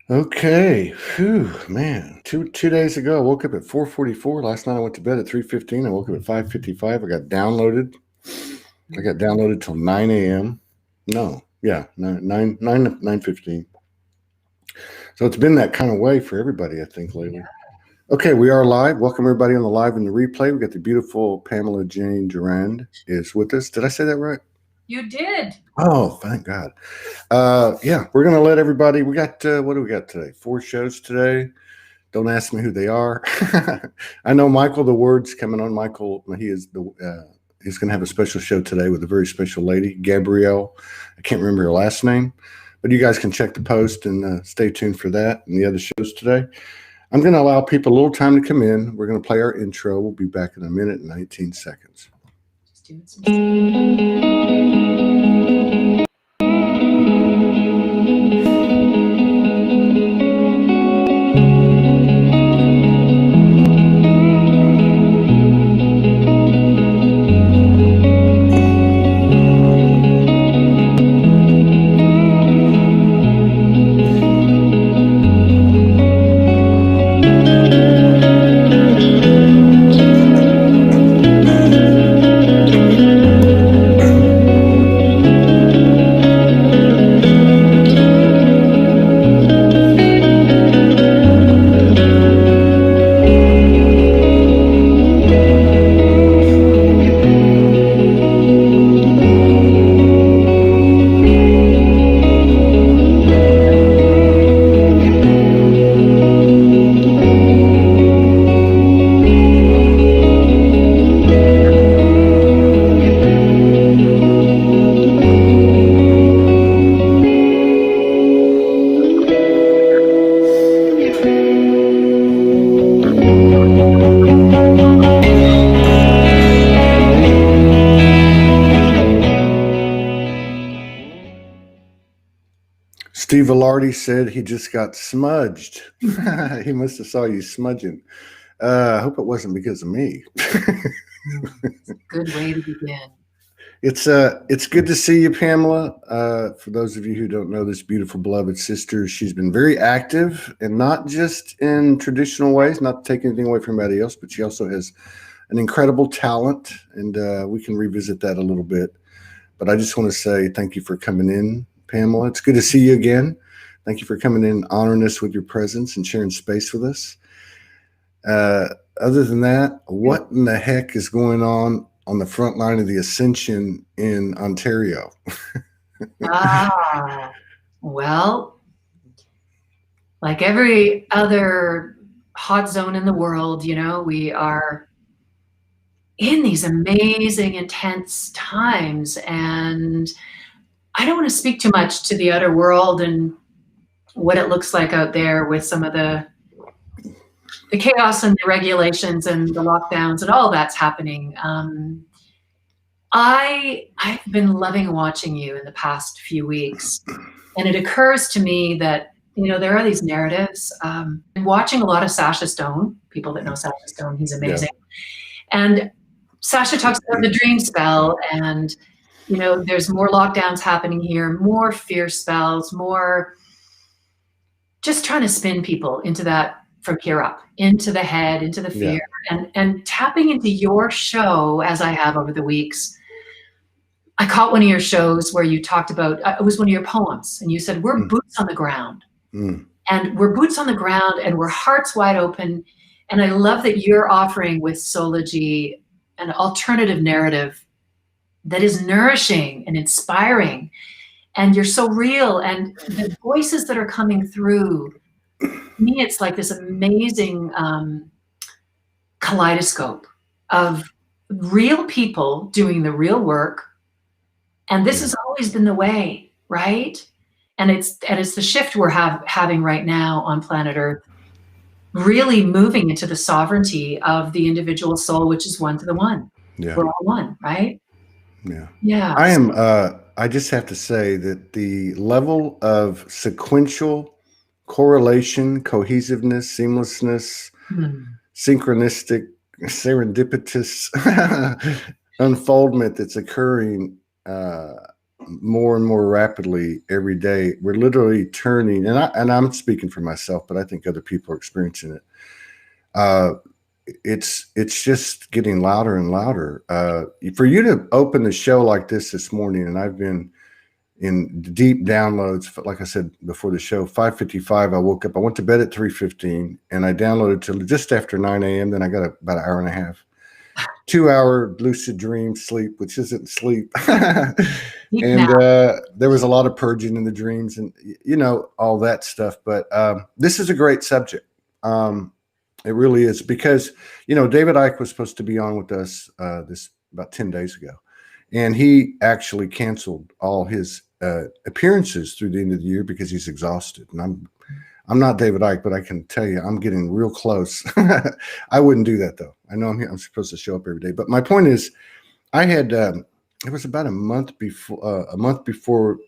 Okay. Whew, man. Two days ago, I woke up at 4:44. Last night I went to bed at 3:15. I woke up at 5:55. I got downloaded. Till 9 a.m. No, yeah, 9:15. So it's been that kind of way for everybody, I think, lately. Okay, we are live. Welcome everybody on the live and the replay. We got the beautiful Pamela Jane Gerrand is with us. Did I say that right? You did. Oh, thank God. Yeah, we're going to let everybody, we got, what do we got today? 4 shows today. Don't ask me who they are. I know Michael, the word's coming on. Michael, he's going to have a special show today with a very special lady, Gabrielle. I can't remember her last name, but you guys can check the post and stay tuned for that and the other shows today. I'm going to allow people a little time to come in. We're going to play our intro. We'll be back in a minute and 19 seconds. Just doing some stuff. Steve Velarde said he just got smudged. He must have saw you smudging. I hope it wasn't because of me. Good way to begin. It's good to see you, Pamela. For those of you who don't know this beautiful beloved sister, she's been very active and not just in traditional ways, not to take anything away from anybody else, but she also has an incredible talent, and we can revisit that a little bit. But I just want to say thank you for coming in, Pamela. It's good to see you again. Thank you for coming in, honoring us with your presence and sharing space with us. Other than that, what in the heck is going on the front line of the Ascension in Ontario? Well, like every other hot zone in the world, we are in these amazing, intense times. And I don't want to speak too much to the outer world and what it looks like out there with some of the chaos and the regulations and the lockdowns and all that's happening. I've been loving watching you in the past few weeks, and it occurs to me that there are these narratives. I'm watching a lot of Sasha Stone. People that know Sasha Stone, he's amazing. Yeah. And Sasha talks about the dream spell, and there's more lockdowns happening here, more fear spells, more just trying to spin people into that from here up, into the head, into the fear, and tapping into your show as I have over the weeks. I caught one of your shows where you talked about, it was one of your poems, and you said, we're boots on the ground. And we're boots on the ground, and we're hearts wide open. And I love that you're offering with Soulology an alternative narrative that is nourishing and inspiring. And you're so real. And the voices that are coming through, me, it's like this amazing kaleidoscope of real people doing the real work. And this has always been the way, right? And it's the shift we're having right now on planet Earth, really moving into the sovereignty of the individual soul, which is one to the one. Yeah. We're all one, right? Yeah. Yeah. I just have to say that the level of sequential correlation, cohesiveness, seamlessness, synchronistic, serendipitous unfoldment that's occurring more and more rapidly every day. We're literally turning, and I'm speaking for myself, but I think other people are experiencing it. It's just getting louder and louder. For you to open the show like this morning, and I've been in deep downloads, like I said before the show, 5:55. I woke up. I went to bed at 3:15, and I downloaded till just after 9 a.m. Then I got about an hour and a half. 2-hour lucid dream sleep, which isn't sleep. And there was a lot of purging in the dreams and, all that stuff. But this is a great subject. It really is, because, David Icke was supposed to be on with us this about 10 days ago. And he actually canceled all his appearances through the end of the year because he's exhausted. And I'm not David Icke, but I can tell you I'm getting real close. I wouldn't do that, though. I know I'm supposed to show up every day. But my point is, I had it was about a month before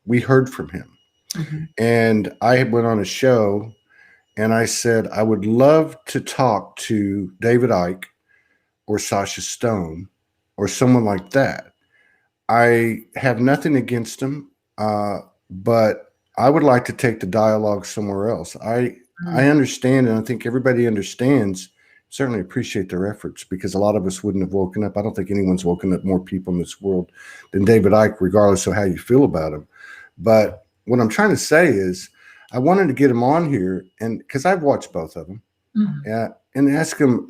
we heard from him. Mm-hmm. And I went on a show and I said, I would love to talk to David Icke or Sasha Stone or someone like that. I have nothing against them, but I would like to take the dialogue somewhere else. I understand, and I think everybody understands, certainly appreciate their efforts, because a lot of us wouldn't have woken up. I don't think anyone's woken up more people in this world than David Icke, regardless of how you feel about him. But what I'm trying to say is, I wanted to get him on here, and because I've watched both of them, and ask him,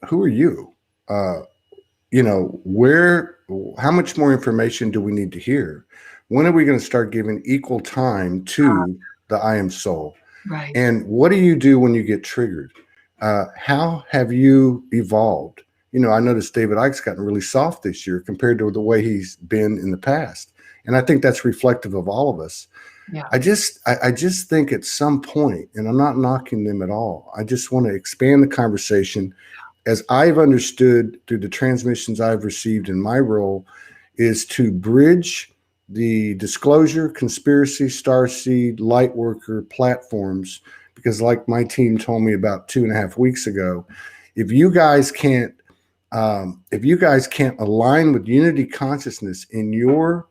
who are you? How much more information do we need to hear? When are we going to start giving equal time to the I Am Soul? Right. And what do you do when you get triggered? How have you evolved? I noticed David Icke's gotten really soft this year compared to the way he's been in the past. And I think that's reflective of all of us. Yeah. I just think at some point, and I'm not knocking them at all, I just want to expand the conversation. As I've understood through the transmissions I've received in my role, is to bridge the disclosure, conspiracy, starseed, lightworker platforms, because like my team told me about 2.5 weeks ago, if you guys can't align with unity consciousness in your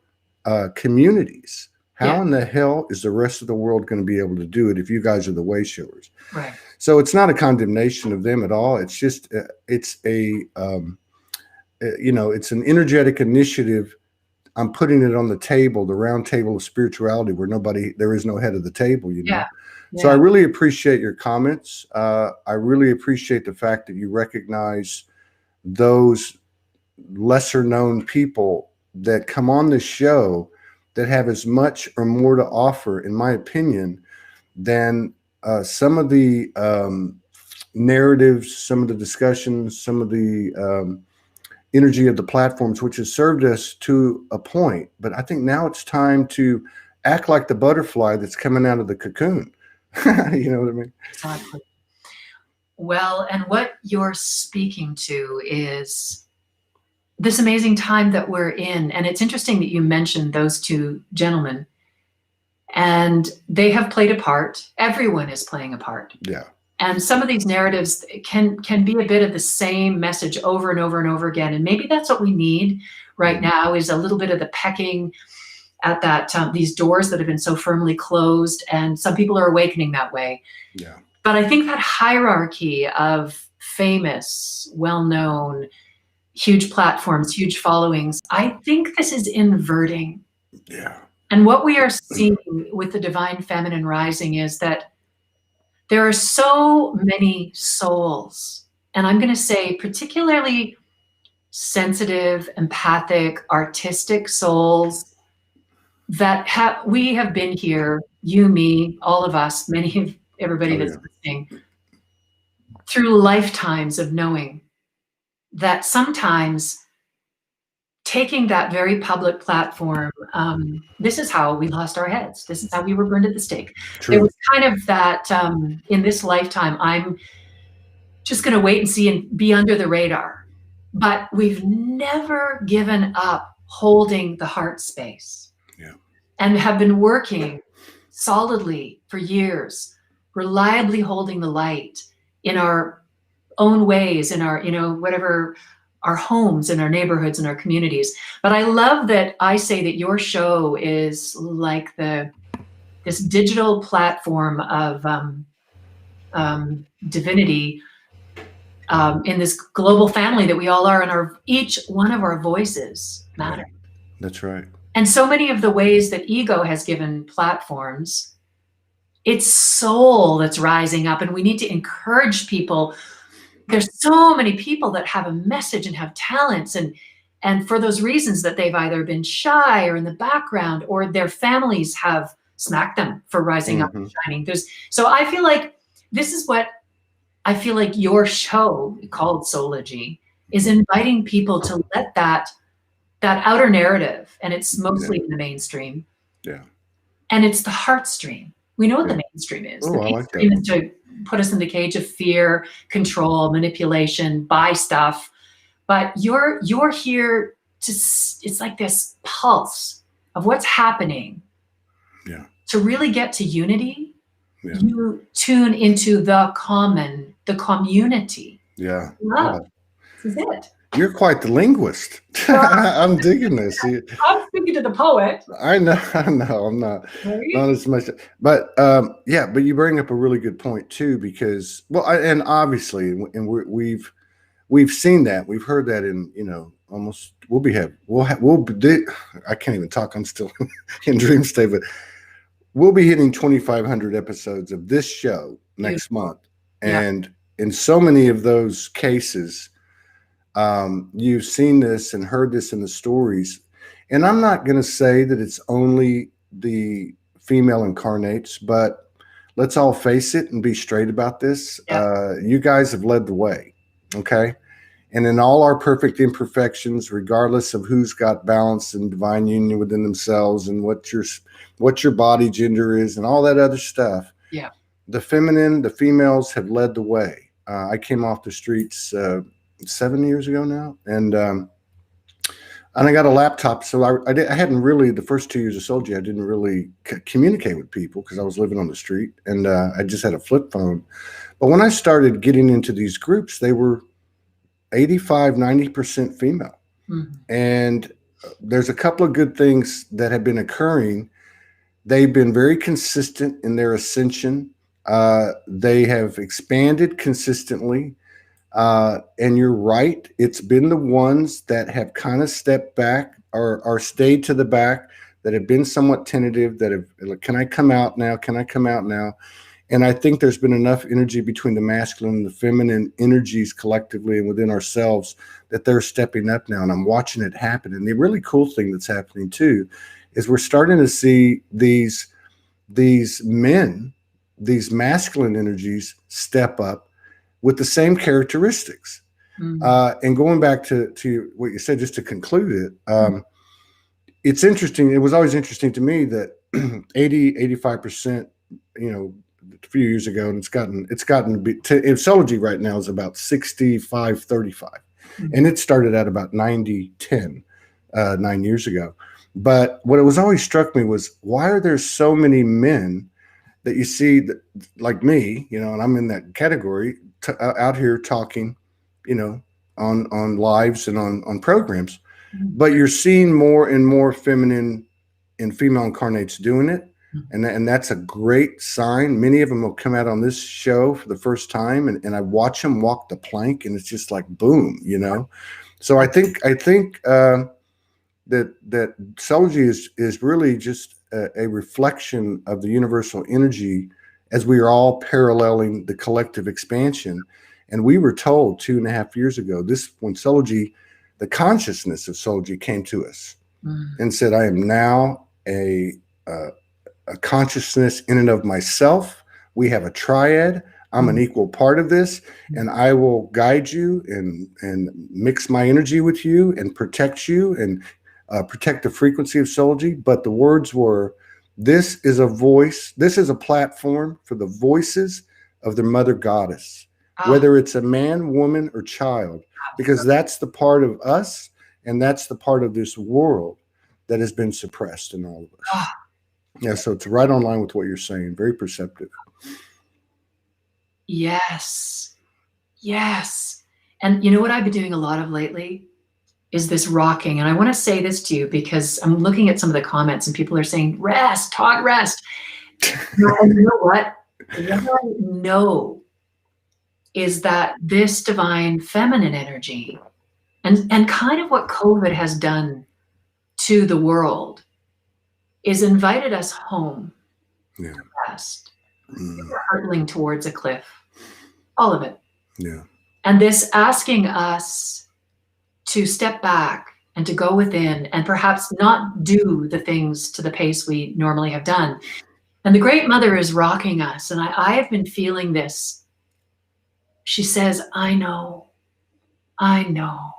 communities, how in the hell is the rest of the world going to be able to do it if you guys are the way showers? Right. So it's not a condemnation of them at all. It's just it's an energetic initiative. I'm putting it on the table, the round table of spirituality, where there is no head of the table, Yeah. So I really appreciate your comments. I really appreciate the fact that you recognize those lesser known people that come on this show that have as much or more to offer, in my opinion, than some of the narratives, some of the discussions, some of the energy of the platforms, which has served us to a point. But I think now it's time to act like the butterfly that's coming out of the cocoon. You know what I mean? Exactly. Well, and what you're speaking to is this amazing time that we're in. And it's interesting that you mentioned those two gentlemen. And they have played a part. Everyone is playing a part. Yeah. And some of these narratives can be a bit of the same message over and over and over again. And maybe that's what we need right now, is a little bit of the pecking at that these doors that have been so firmly closed. And some people are awakening that way. Yeah. But I think that hierarchy of famous, well-known, huge platforms, huge followings, I think this is inverting. Yeah. And what we are seeing with the Divine Feminine Rising is that there are so many souls, and I'm going to say particularly sensitive, empathic, artistic souls that we have been here, you, me, all of us, everybody that's listening, through lifetimes of knowing that sometimes taking that very public platform, this is how we lost our heads. This is how we were burned at the stake. True. There was kind of that, in this lifetime, I'm just going to wait and see and be under the radar. But we've never given up holding the heart space. Yeah. And have been working solidly for years, reliably holding the light in our own ways, in our, whatever our homes and our neighborhoods and our communities. But I love that I say that your show is like this digital platform of divinity in this global family that we all are, and each one of our voices matter. Yeah, that's right. And so many of the ways that ego has given platforms, it's soul that's rising up, and we need to encourage people. There's so many people that have a message and have talents, and for those reasons that they've either been shy or in the background, or their families have smacked them for rising up and shining. So I feel like this is what I feel like your show called Soulology is inviting people to let that outer narrative, and it's mostly in the mainstream. Yeah. And it's the heartstream. We know what the mainstream is. Oh, The I like mainstream that. is to put us in the cage of fear, control, manipulation, buy stuff. But you're here to, it's like this pulse of what's happening. Yeah. To really get to unity, Yeah. you tune into the community. Yeah. Love. This is it. You're quite the linguist. I'm digging this. I'm speaking to the poet. I know. I'm not as much, but yeah. But you bring up a really good point too, because and obviously, and we've seen that, we've heard that in almost I can't even talk. I'm still in dream state, but we'll be hitting 2,500 episodes of this show next month, and in so many of those cases. You've seen this and heard this in the stories, and I'm not going to say that it's only the female incarnates, but let's all face it and be straight about this. You guys have led the way, okay? And in all our perfect imperfections, regardless of who's got balance and divine union within themselves and what your body gender is and all that other stuff, the feminine, the females have led the way. I came off the streets 7 years ago now, and I got a laptop, so I hadn't really, the first 2 years of Soulology, I didn't really communicate with people because I was living on the street, and I just had a flip phone. But when I started getting into these groups, they were 85-90% female. And there's a couple of good things that have been occurring. They've been very consistent in their ascension. They have expanded consistently. And you're right. It's been the ones that have kind of stepped back or stayed to the back, that have been somewhat tentative, that have, can I come out now? Can I come out now? And I think there's been enough energy between the masculine and the feminine energies collectively and within ourselves that they're stepping up now. And I'm watching it happen. And the really cool thing that's happening too is we're starting to see these men, these masculine energies step up with the same characteristics. And going back to what you said, just to conclude it, it's interesting. It was always interesting to me that 85%, a few years ago, and it's gotten to be, Soulology right now is about 65-35. And it started at about 90-10 9 years ago. But what it was always struck me was, why are there so many men that you see that, like me, and I'm in that category, out here talking, on lives and on programs, but you're seeing more and more feminine and female incarnates doing it. And that's a great sign. Many of them will come out on this show for the first time, and I watch them walk the plank, and it's just like, boom, So I think that Soulology is really just a reflection of the universal energy as we are all paralleling the collective expansion. And we were told 2.5 years ago, when Soulology, the consciousness of Soulology came to us and said, I am now a consciousness in and of myself. We have a triad. I'm an equal part of this, and I will guide you and mix my energy with you and protect you and protect the frequency of Soulology. But the words were, this is a voice, this is a platform for the voices of the mother goddess, whether it's a man, woman, or child, because that's the part of us, and that's the part of this world that has been suppressed in all of us. Yeah, so it's right on line with what you're saying. Very perceptive. Yes. And you know what I've been doing a lot of lately is this rocking. And I want to say this to you because I'm looking at some of the comments and people are saying, rest, Todd, rest. And you know what? What I know is that this divine feminine energy and kind of what COVID has done to the world is invited us home Yeah. to rest. We're hurtling towards a cliff. All of it. Yeah. And this asking us to step back and to go within and perhaps not do the things to the pace we normally have done. And the Great Mother is rocking us. And I have been feeling this. She says, I know, I know,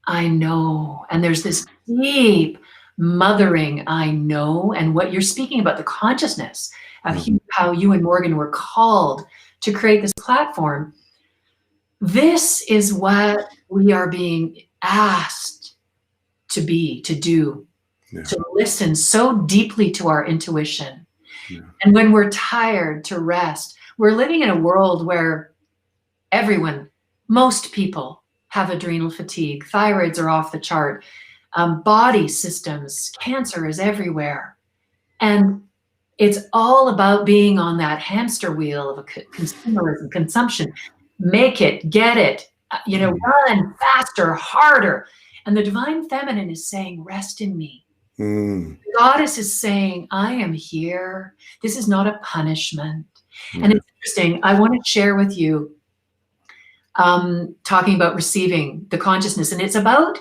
I know. And there's this deep mothering, I know. And what you're speaking about, the consciousness of how you and Morgan were called to create this platform. This is what we are being asked to be, to do, to listen so deeply to our intuition. And when we're tired, to rest. We're living in a world where everyone, most people have adrenal fatigue. Thyroids are off the chart. Body systems, cancer is everywhere. And it's all about being on that hamster wheel of a consumerism, consumption. Make it, get it, run faster, harder. And the divine feminine is saying, rest in me. The goddess is saying, I am here. This is not a punishment. And it's interesting. I want to share with you, talking about receiving the consciousness. And it's about,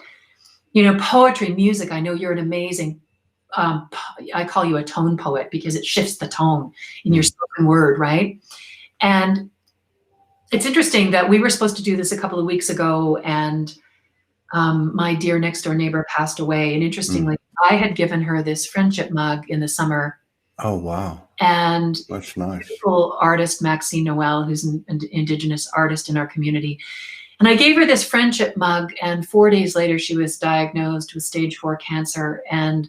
poetry, music. I know you're an amazing, I call you a tone poet because it shifts the tone in your spoken word, right? And it's interesting that we were supposed to do this a couple of weeks ago, and my dear next door neighbor passed away. And interestingly, I had given her this friendship mug in the summer. Oh, wow. And that's nice. Beautiful artist, Maxine Noel, who's an Indigenous artist in our community. And I gave her this friendship mug, and 4 days later, she was diagnosed with stage 4 cancer and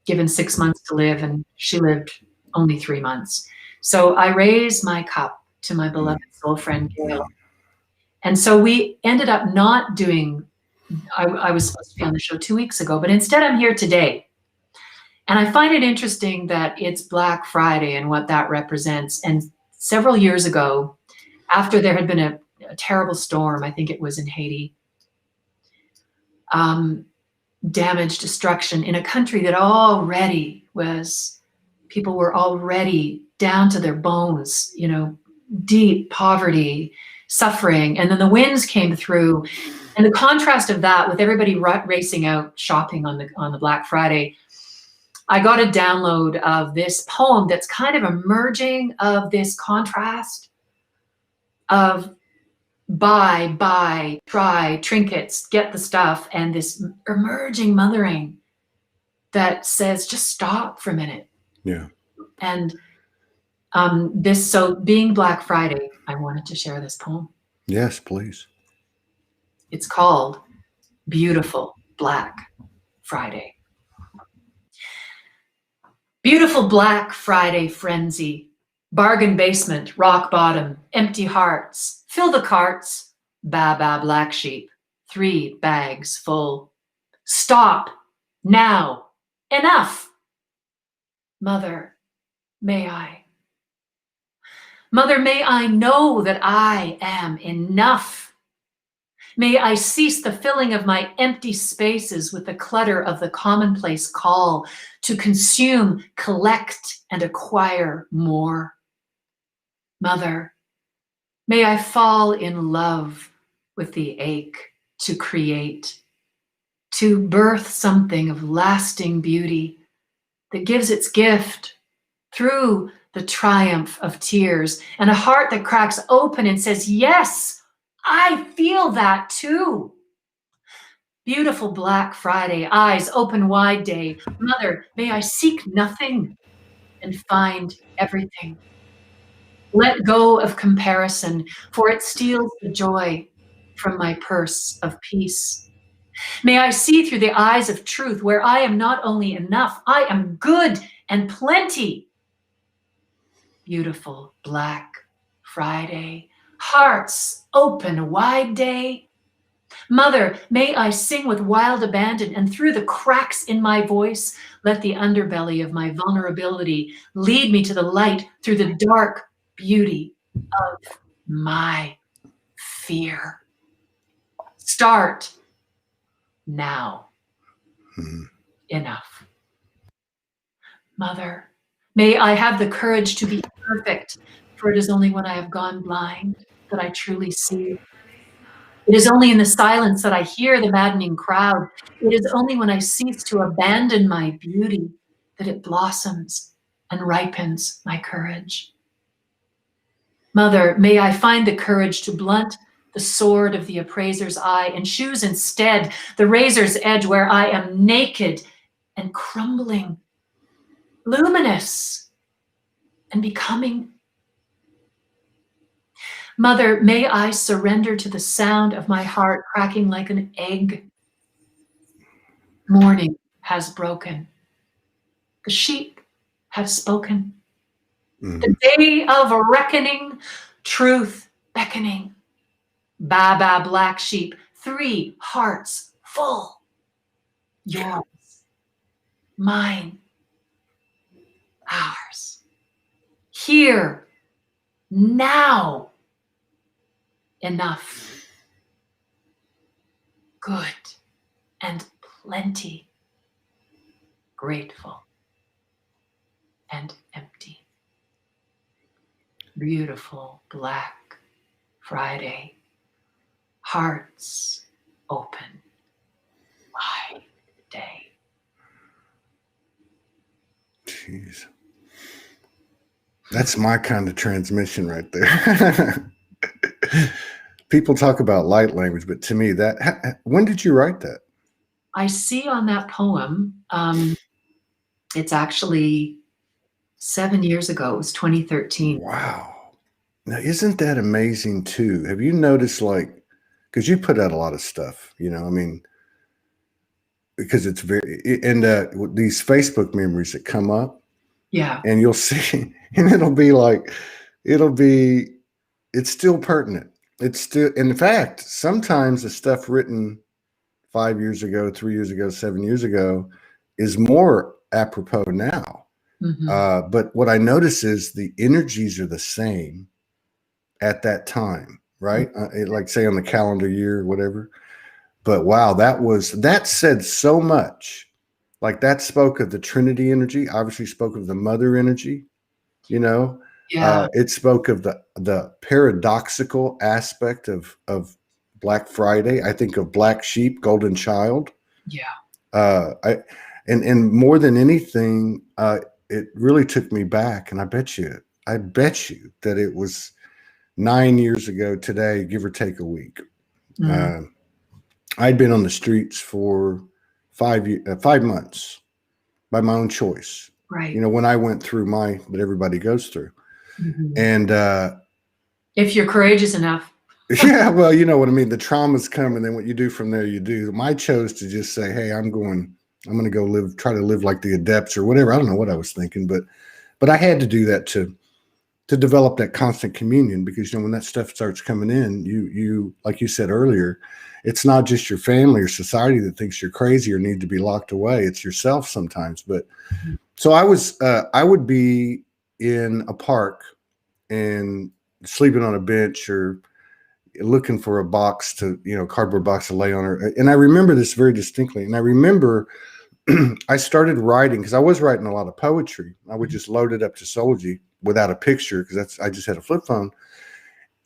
given 6 months to live, and she lived only 3 months. So I raised my cup to my beloved soul friend, Gail. And so we ended up not doing, I was supposed to be on the show 2 weeks ago, but instead I'm here today. And I find it interesting that it's Black Friday and what that represents. And several years ago, after there had been a terrible storm, I think it was in Haiti, damage, destruction in a country that already was, people were already down to their bones, deep poverty, suffering. And then the winds came through. And the contrast of that with everybody racing out shopping on the Black Friday, I got a download of this poem that's kind of emerging of this contrast of buy, try, trinkets, get the stuff, and this emerging mothering that says, just stop for a minute. Yeah. And so being Black Friday, I wanted to share this poem. Yes, please. It's called Beautiful Black Friday. Beautiful Black Friday frenzy, bargain basement, rock bottom, empty hearts, fill the carts, ba black sheep, 3 bags full. Stop, now, enough. Mother, may I? Mother, may I know that I am enough. May I cease the filling of my empty spaces with the clutter of the commonplace call to consume, collect, and acquire more. Mother, may I fall in love with the ache to create, to birth something of lasting beauty that gives its gift through the triumph of tears and a heart that cracks open and says, yes, I feel that too. Beautiful Black Friday, eyes open wide day. Mother, may I seek nothing and find everything. Let go of comparison, for it steals the joy from my purse of peace. May I see through the eyes of truth, where I am not only enough, I am good and plenty. Beautiful Black Friday, Hearts open wide day. Mother, may I sing with wild abandon, and through the cracks in my voice, let the underbelly of my vulnerability lead me to the light through the dark beauty of my fear. Start now. Enough. Mother, may I have the courage to be perfect, for it is only when I have gone blind that I truly see. It is only in the silence that I hear the maddening crowd. It is only when I cease to abandon my beauty that it blossoms and ripens my courage. Mother, may I find the courage to blunt the sword of the appraiser's eye and choose instead the razor's edge where I am naked and crumbling, luminous and becoming. Mother, may I surrender to the sound of my heart cracking like an egg. Morning has broken. The sheep have spoken. The day of reckoning, truth beckoning. Baba black sheep, 3 hearts full. Yours, mine, ours. Here, now. Enough. Good and plenty. Grateful and empty. Beautiful Black Friday. Hearts open wide day. Jeez. That's my kind of transmission right there. People talk about light language, but to me, when did you write that? I see on that poem, it's actually 7 years ago. It was 2013. Wow. Now, isn't that amazing too? Have you noticed, like, because you put out a lot of stuff, you know, I mean, because it's and these Facebook memories that come up. Yeah. And you'll see, and it'll be like, it's still pertinent. It's still, in fact, sometimes the stuff written 5 years ago, 3 years ago, 7 years ago is more apropos now. But what I notice is the energies are the same at that time, right? Like say on the calendar year or whatever. But wow, that said so much. Like that spoke of the Trinity energy, obviously spoke of the mother energy, you know. Yeah. It spoke of the paradoxical aspect of Black Friday. I think of black sheep, golden child. Yeah. And more than anything, it really took me back. And I bet you that it was 9 years ago today, give or take a week. I'd been on the streets for 5 months by my own choice. Right. You know, when I went through what everybody goes through. And if you're courageous enough. Yeah, well, you know what I mean. The traumas come, and then what you do from there, you do. I chose to just say, hey, I'm going to go try to live like the adepts or whatever. I don't know what I was thinking, but I had to do that to develop that constant communion, because, you know, when that stuff starts coming in, you like you said earlier, it's not just your family or society that thinks you're crazy or need to be locked away. It's yourself sometimes. But so I would be in a park and sleeping on a bench or looking for a box cardboard box to lay on her. And I remember this very distinctly. And I remember I started writing, because I was writing a lot of poetry. I would just load it up to Soulgy without a picture, because I just had a flip phone.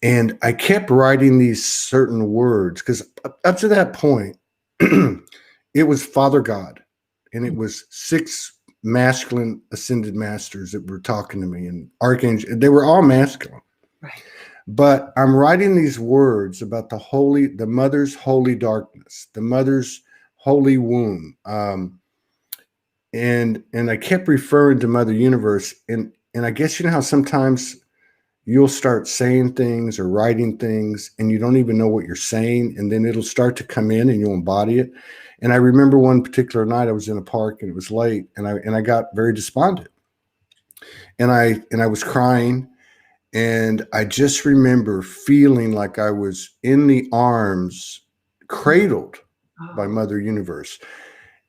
And I kept writing these certain words, because up to that point, it was Father God, and it was 6 masculine ascended masters that were talking to me, and archangel. They were all masculine. Right. But I'm writing these words about the mother's holy darkness, the mother's holy womb. And I kept referring to Mother Universe. And I guess, you know how sometimes you'll start saying things or writing things and you don't even know what you're saying, and then it'll start to come in and you'll embody it. And I remember one particular night I was in a park and it was late, and I got very despondent. And I was crying. And I just remember feeling like I was in the arms, cradled by Mother Universe.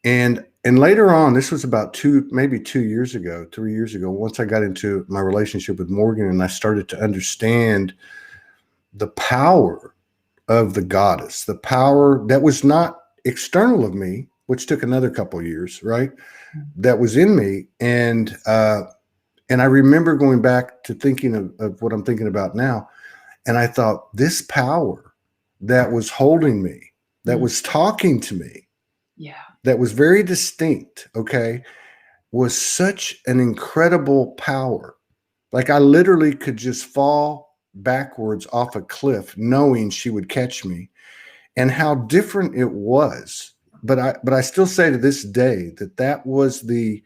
And later on, this was about maybe 3 years ago, once I got into my relationship with Morgan and I started to understand the power of the goddess, the power that was not external of me, which took another couple of years, right? That was in me. And I remember going back to thinking of what I'm thinking about now. And I thought, this power that was holding me, that was talking to me, that was very distinct, okay, was such an incredible power. Like I literally could just fall backwards off a cliff knowing she would catch me, and how different it was. But I still say to this day that was the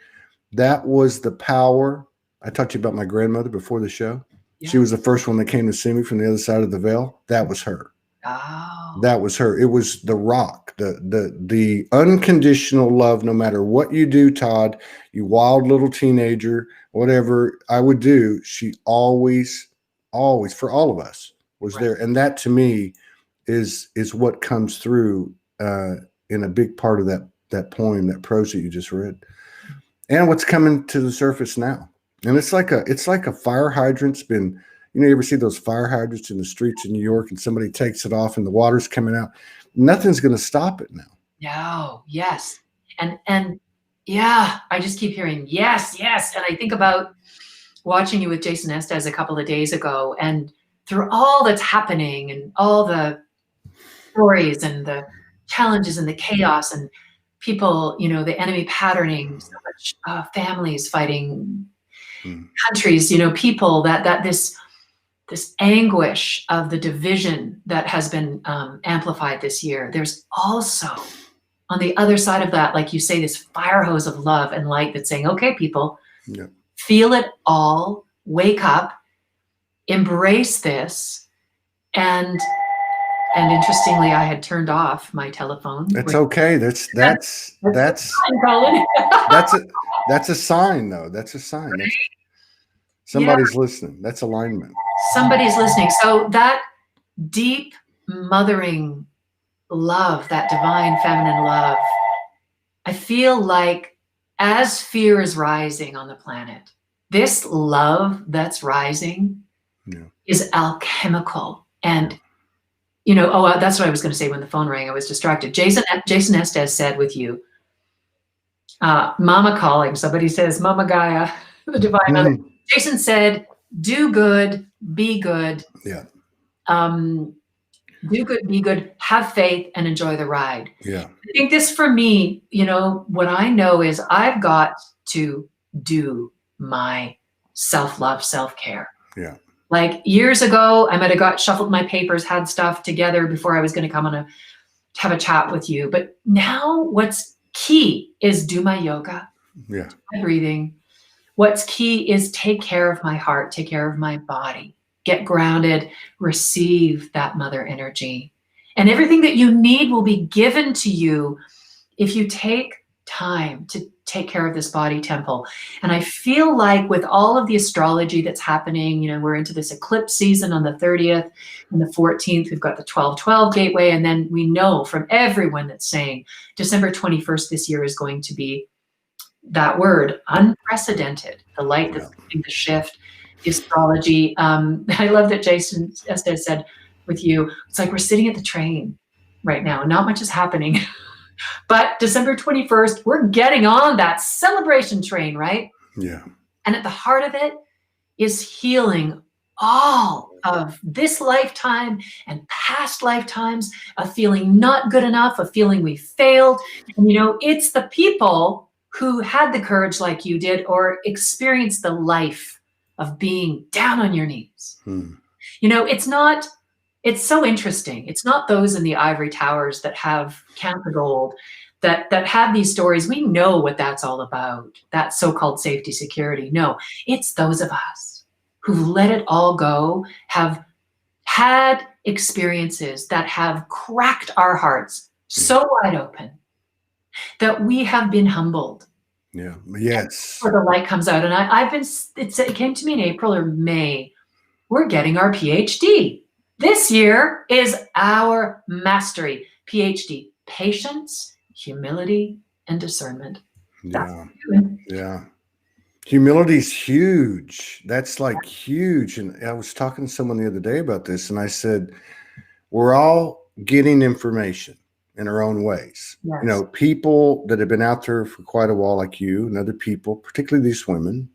power. I talked to you about my grandmother before the show. Yeah. She was the first one that came to see me from the other side of the veil. That was her. Oh. That was her. It was the rock, the unconditional love. No matter what you do, Todd, you wild little teenager, whatever I would do, she always, for all of us, was there. And that to me is what comes through in a big part of that poem, that prose that you just read, and what's coming to the surface now. And it's like a fire hydrant's been, you ever see those fire hydrants in the streets in New York and somebody takes it off and the water's coming out? Nothing's going to stop it now. No, yes. And yeah, I just keep hearing yes. And I think about watching you with Jason Estes a couple of days ago, and through all that's happening and all the stories and the challenges and the chaos and people, the enemy patterning, so much families fighting, countries, people, that this anguish of the division that has been amplified this year. There's also on the other side of that, like you say, this fire hose of love and light that's saying, okay, people, feel it all, wake up, embrace this. And interestingly, I had turned off my telephone. That's okay. That's a sign, though. That's a sign. Somebody's listening. That's alignment. Somebody's listening. So that deep mothering love, that divine feminine love, I feel like as fear is rising on the planet, this love that's rising is alchemical. And that's what I was going to say when the phone rang. I was distracted. Jason Estes said with you, Mama calling. Somebody says, Mama Gaia, the divine mother. Jason said, do good, be good. Yeah. Do good, be good, have faith, and enjoy the ride. Yeah. I think this for me, what I know is I've got to do my self-love, self-care. Yeah. Like years ago, I might have got shuffled my papers, had stuff together before I was going to come on have a chat with you. But now what's key is do my yoga, my breathing. What's key is take care of my heart, take care of my body, get grounded, receive that mother energy. And everything that you need will be given to you if you take time to take care of this body temple. And I feel like with all of the astrology that's happening, we're into this eclipse season on the 30th and the 14th. We've got the 12/12 gateway. And then we know from everyone that's saying December 21st this year is going to be that word, unprecedented, the light that's going to shift, the astrology. I love that Jason Estes said with you, it's like we're sitting at the train right now. Not much is happening. But December 21st, we're getting on that celebration train, right? Yeah. And at the heart of it is healing all of this lifetime and past lifetimes of feeling not good enough, of feeling we failed. And, it's the people who had the courage like you did or experienced the life of being down on your knees. It's so interesting. It's not those in the ivory towers that have count the gold, that have these stories. We know what that's all about, that so-called safety, security. No, it's those of us who've let it all go, have had experiences that have cracked our hearts so wide open that we have been humbled. Yeah. Yes. Before the light comes out. And it came to me in April or May we're getting our PhD. This year is our mastery. PhD, patience, humility, and discernment. That's Yeah. what we're doing. Yeah. Humility's huge. That's like huge. And I was talking to someone the other day about this, and I said, we're all getting information in our own ways. You Yes. know, people that have been out there for quite a while, like you and other people, particularly these women,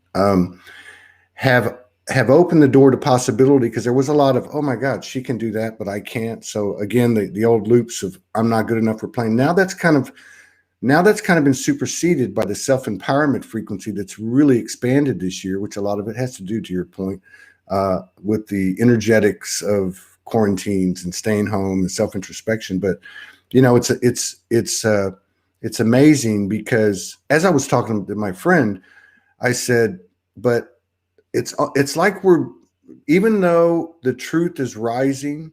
have opened the door to possibility, because there was a lot of, oh my God, she can do that, but I can't. So again, the old loops of I'm not good enough for playing. Now that's kind of been superseded by the self-empowerment frequency that's really expanded this year, which a lot of it has to do, to your point, with the energetics of quarantines and staying home and self-introspection. But you know, it's amazing, because as I was talking to my friend, I said, but it's like we're, even though the truth is rising,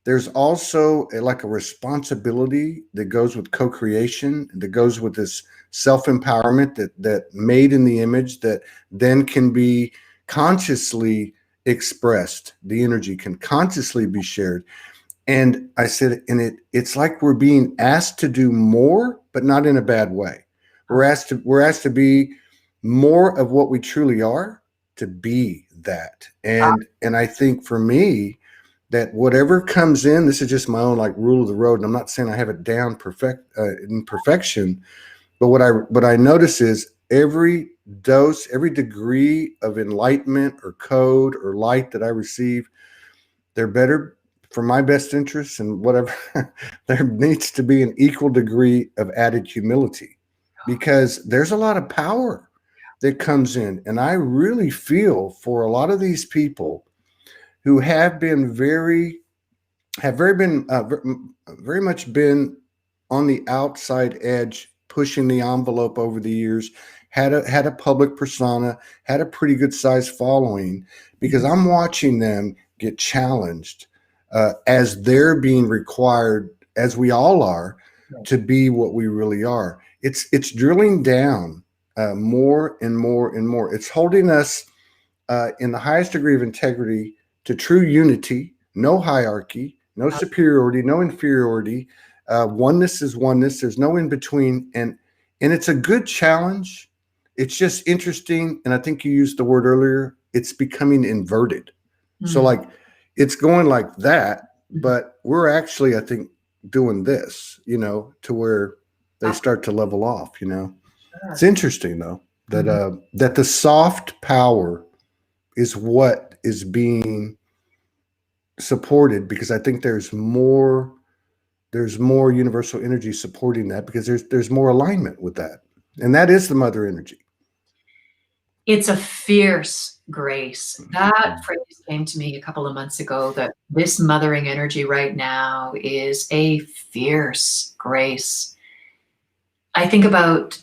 there's also like a responsibility that goes with co-creation, that goes with this self-empowerment that made in the image, that then can be consciously expressed. The energy can consciously be shared. And I said, and it's like we're being asked to do more, but not in a bad way. We're asked to be more of what we truly are, to be that. And I think for me, that whatever comes in, this is just my own like rule of the road, and I'm not saying I have it down in perfection, but what I notice is every dose, every degree of enlightenment or code or light that I receive, they're better for my best interests and whatever. There needs to be an equal degree of added humility, because there's a lot of power that comes in. And I really feel for a lot of these people who have very much been on the outside edge, pushing the envelope over the years, had a public persona, had a pretty good sized following, because I'm watching them get challenged as they're being required, as we all are, to be what we really are. It's drilling down more and more and more. It's holding us in the highest degree of integrity to true unity, no hierarchy, no superiority, no inferiority. Oneness is oneness. There's no in between, and it's a good challenge. It's just interesting, and I think you used the word earlier. It's becoming inverted. So like it's going like that, but we're actually, I think, doing this, you know, to where they start to level off. You know, it's interesting though that that the soft power is what is being supported, because I think there's more universal energy supporting that, because there's more alignment with that, and that is the mother energy. It's a fierce grace. That phrase came to me a couple of months ago, that this mothering energy right now is a fierce grace. I think about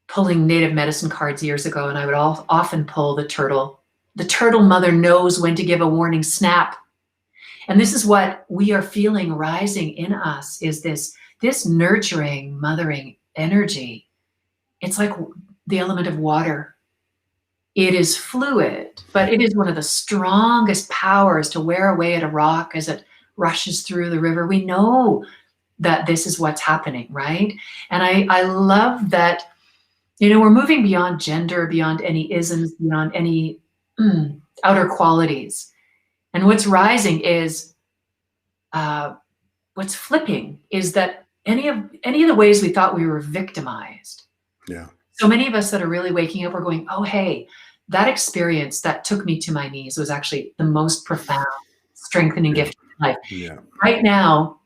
pulling native medicine cards years ago, and I would often pull the turtle. The turtle mother knows when to give a warning snap. And this is what we are feeling rising in us, is this nurturing, mothering energy. It's like the element of water. It is fluid, but it is one of the strongest powers to wear away at a rock as it rushes through the river. We know that this is what's happening, right? And I love that, you know, we're moving beyond gender, beyond any isms, beyond any outer qualities. And what's rising is, what's flipping is that any of the ways we thought we were victimized. Yeah. So many of us that are really waking up are going, oh, hey, that experience that took me to my knees was actually the most profound, strengthening gift of life. Yeah. Right now,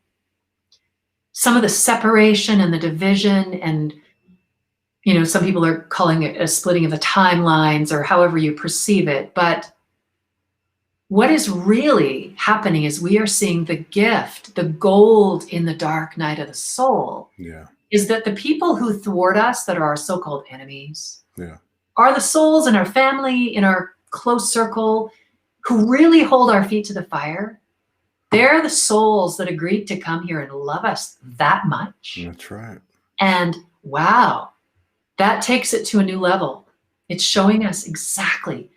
some of the separation and the division, and, you know, some people are calling it a splitting of the timelines, or however you perceive it. But what is really happening is we are seeing the gift, the gold in the dark night of the soul. Yeah. Is that the people who thwart us, that are our so-called enemies, Yeah. are the souls in our family, in our close circle, who really hold our feet to the fire. They're the souls that agreed to come here and love us that much. That's right. And wow, that takes it to a new level. It's showing us exactly,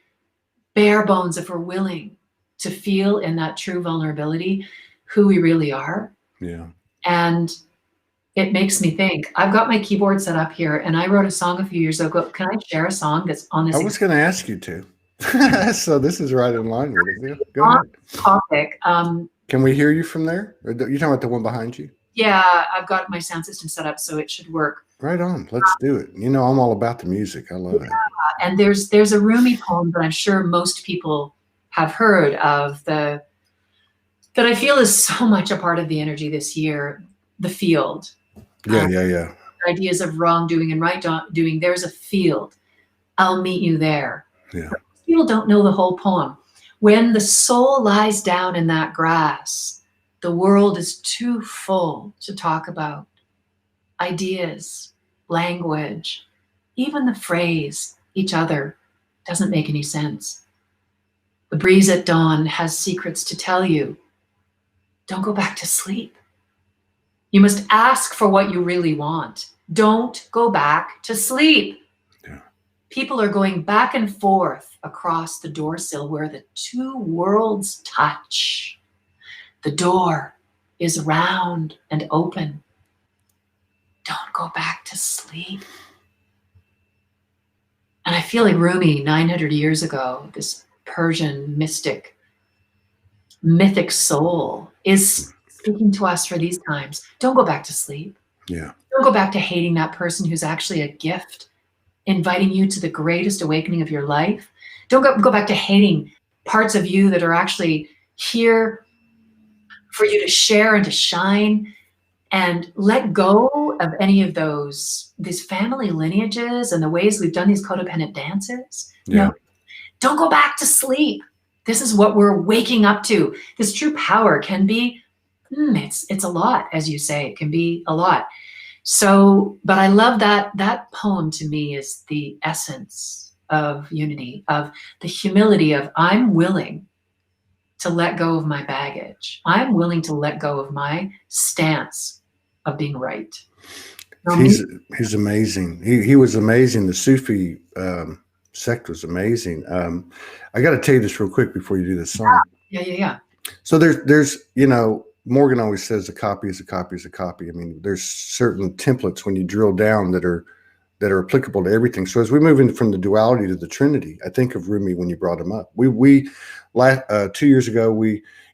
bare bones, if we're willing, to feel in that true vulnerability who we really are. Yeah. And it makes me think. I've got my keyboard set up here, and I wrote a song a few years ago. Can I share a song that's on this I was going to ask you to. So this is right in line with it. Yeah, go ahead. topic? Can we hear you from there? Or you're talking about the one behind you? Yeah, I've got my sound system set up, so it should work. Right on. Let's do it. You know, I'm all about the music. I love it. And there's a Rumi poem that I'm sure most people have heard of, that I feel is so much a part of the energy this year, the field. Yeah. Ideas of wrongdoing and right doing. There's a field. I'll meet you there. Yeah. People don't know the whole poem. When the soul lies down in that grass, the world is too full to talk about. Ideas, language, even the phrase, each other, doesn't make any sense. The breeze at dawn has secrets to tell you. Don't go back to sleep. You must ask for what you really want. Don't go back to sleep. Yeah. People are going back and forth across the door sill where the two worlds touch. The door is round and open. Don't go back to sleep. And I feel like Rumi, 900 years ago, this Persian mythic soul, is speaking to us for these times. Don't go back to sleep. Yeah. Don't go back to hating that person who's actually a gift, inviting you to the greatest awakening of your life. Don't go back to hating parts of you that are actually here for you to share and to shine. And let go of any of these family lineages and the ways we've done these codependent dances. Yeah. No, don't go back to sleep. This is what we're waking up to. This true power can be, it's a lot, as you say, it can be a lot. So, but I love that poem. To me is the essence of unity, of the humility of, I'm willing to let go of my baggage. I'm willing to let go of my stance of being right. He's amazing. He was amazing. The Sufi sect was amazing. I got to tell you this real quick before you do this song. Yeah. So there's Morgan always says a copy is a copy is a copy. I mean, there's certain templates when you drill down that are applicable to everything. So as we move into from the duality to the trinity, I think of Rumi when you brought him up. 2 years ago,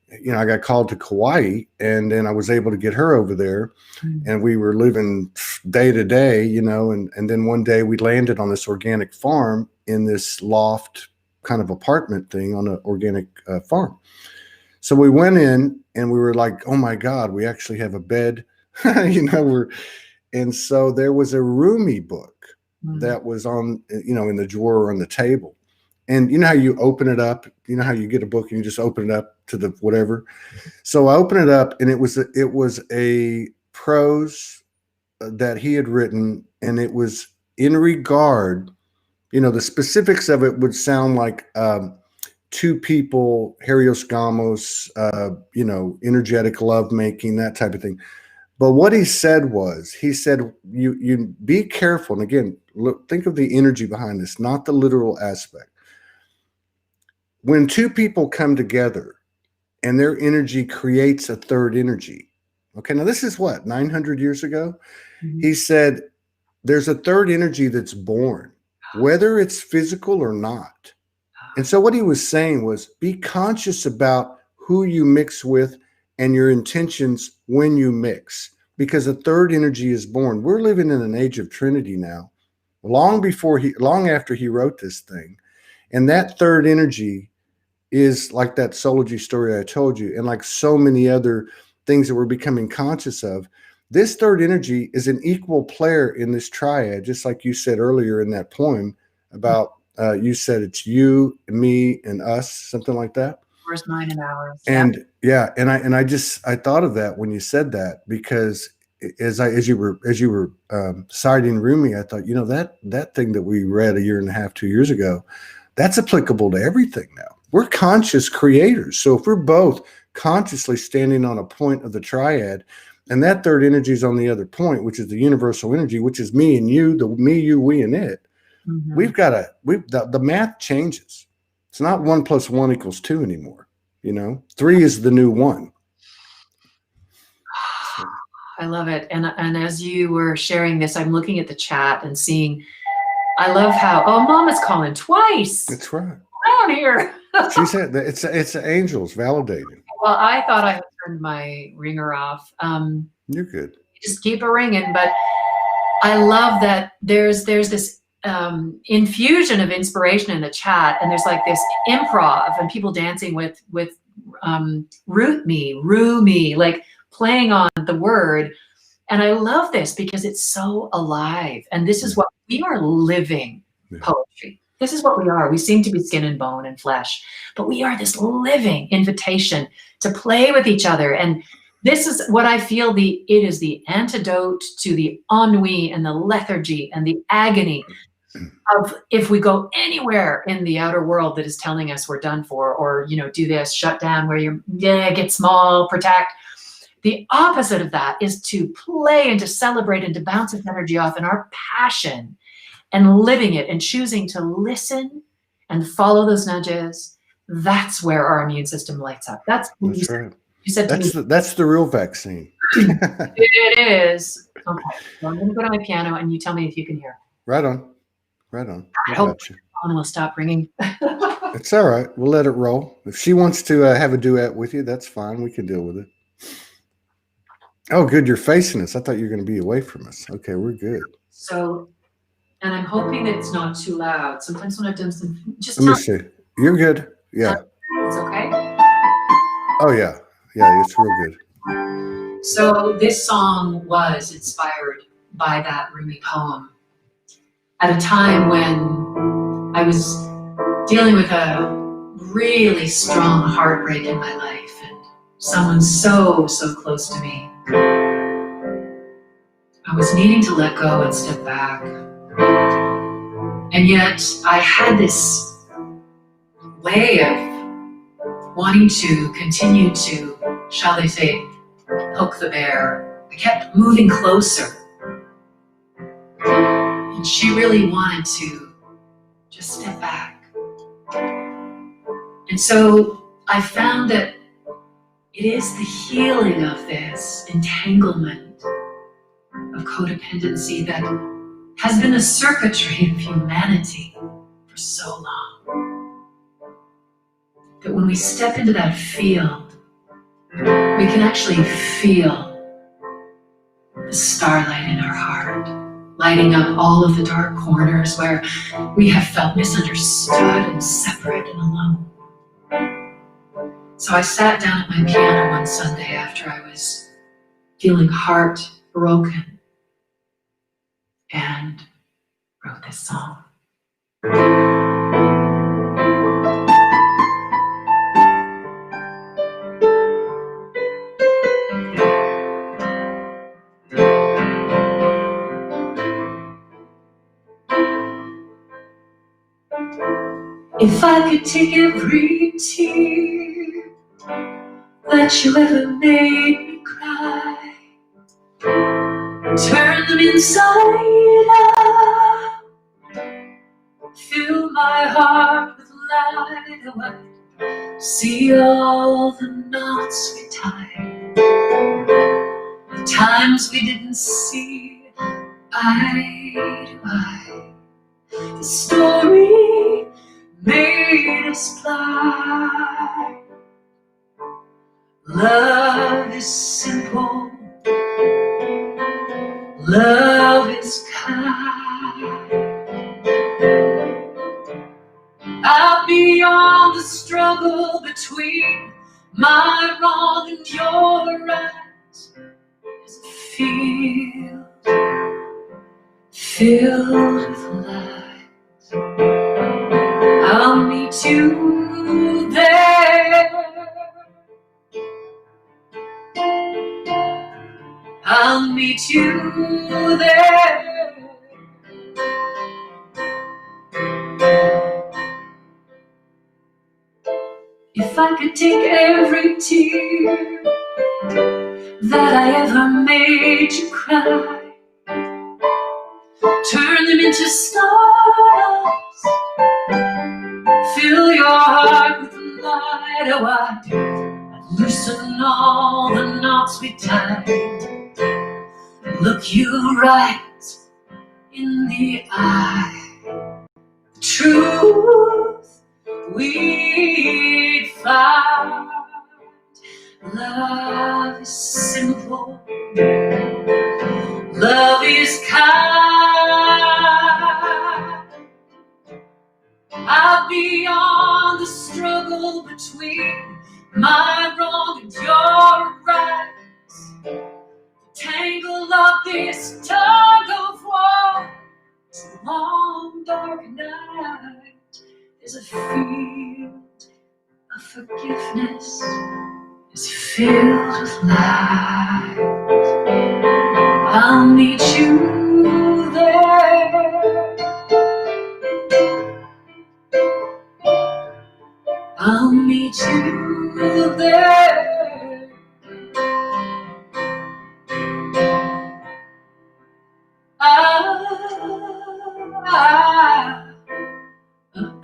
I got called to Kauai, and then I was able to get her over there, and we were living day to day, and then one day we landed on this organic farm in this loft kind of apartment thing on an organic farm. So we went in and we were like, oh my God, we actually have a bed, and so there was a Rumi book that was on, in the drawer on the table. And you know how you open it up, how you get a book and you just open it up to the whatever. So I opened it up, and it was a prose that he had written, and it was in regard, the specifics of it would sound like two people, Harios Gamos, energetic love making, that type of thing. But what he said was, you be careful. And again, look, think of the energy behind this, not the literal aspect. When two people come together and their energy creates a third energy. Okay, now this is what, 900 years ago? Mm-hmm. He said, there's a third energy that's born, whether it's physical or not. And so what he was saying was, be conscious about who you mix with and your intentions when you mix, because a third energy is born. We're living in an age of Trinity now, long after he wrote this thing. And that third energy is like that Soulology story I told you, and like so many other things that we're becoming conscious of. This third energy is an equal player in this triad, just like you said earlier in that poem about, you said it's you, me, and us, something like that. Yours, mine, and ours. And I thought of that when you said that, because as you were citing Rumi, I thought, that thing that we read 2 years ago, that's applicable to everything now. We're conscious creators. So if we're both consciously standing on a point of the triad, and that third energy is on the other point, which is the universal energy, which is me and you, the me, you, we, and it, the math changes. It's not 1 + 1 = 2 anymore. You know, 3 is the new 1. So. I love it. And as you were sharing this, I'm looking at the chat and seeing, I love how, oh, Mama's calling twice. That's right. Down here. She said that it's the angels validating. Well, I thought I had turned my ringer off. You're good. Just keep it ringing. But I love that there's this infusion of inspiration in the chat, and there's like this improv and people dancing with Rumi, like playing on the word. And I love this because it's so alive. And this is what we are living poetry. This is what we are. We seem to be skin and bone and flesh, but we are this living invitation to play with each other. And this is what I feel it is the antidote to the ennui and the lethargy and the agony of if we go anywhere in the outer world that is telling us we're done for, or, you know, do this, shut down, where you're, get small, protect. The opposite of that is to play and to celebrate and to bounce its energy off in our passion and living it and choosing to listen and follow those nudges. That's where our immune system lights up. That's what you said to me. That's the real vaccine. It is. Okay. So I'm going to go to my piano and you tell me if you can hear. Right on. Right on. I hope the phone will stop ringing. It's all right. We'll let it roll. If she wants to have a duet with you, that's fine. We can deal with it. Oh, good. You're facing us. I thought you were going to be away from us. Okay, we're good. So, and I'm hoping that it's not too loud. Sometimes when I've done some, just let me see. You're good. Yeah. It's okay. Oh, yeah. Yeah, it's real good. So this song was inspired by that Rumi poem at a time when I was dealing with a really strong heartbreak in my life, and someone so close to me. I was needing to let go and step back. And yet I had this way of wanting to continue to, shall they say, poke the bear. I kept moving closer. And she really wanted to just step back. And so I found that it is the healing of this entanglement of codependency that has been the circuitry of humanity for so long. That when we step into that field, we can actually feel the starlight in our heart, lighting up all of the dark corners where we have felt misunderstood and separate and alone. So I sat down at my piano one Sunday after I was feeling heartbroken and wrote this song. If I could take every tear that you ever made me cry, turn them inside out, fill my heart with light, oh, I see all the knots we tied, the times we didn't see eye to eye, the story made us fly. Love is simple, love is kind, out beyond the struggle between my wrong and your right is a field filled with light. I'll meet you there. I'll meet you there. If I could take every tear that I ever made you cry, turn them into stars, fill your heart with wide, oh, I'd loosen all the knots we tied, look you right in the eye. Truth we find. Love is simple. Love is kind. I'll be on the struggle between my wrong and your right. The tangle of this tug of war. It's a long dark night. There's a field of forgiveness. It's filled with light. I'll meet you there. I'll meet you there.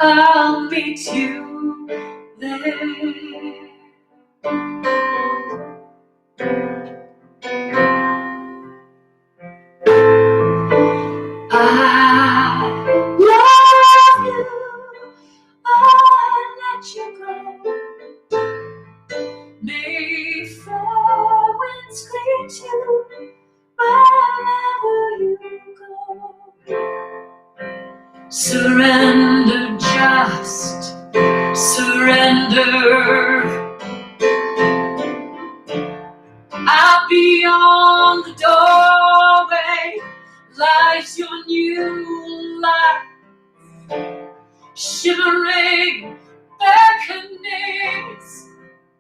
I'll meet you there. I love you. I'll let you go. May fair winds greet you wherever you go. Surrender, just surrender. I'll be on the doorway. Lies your new life, shimmering, beckoning.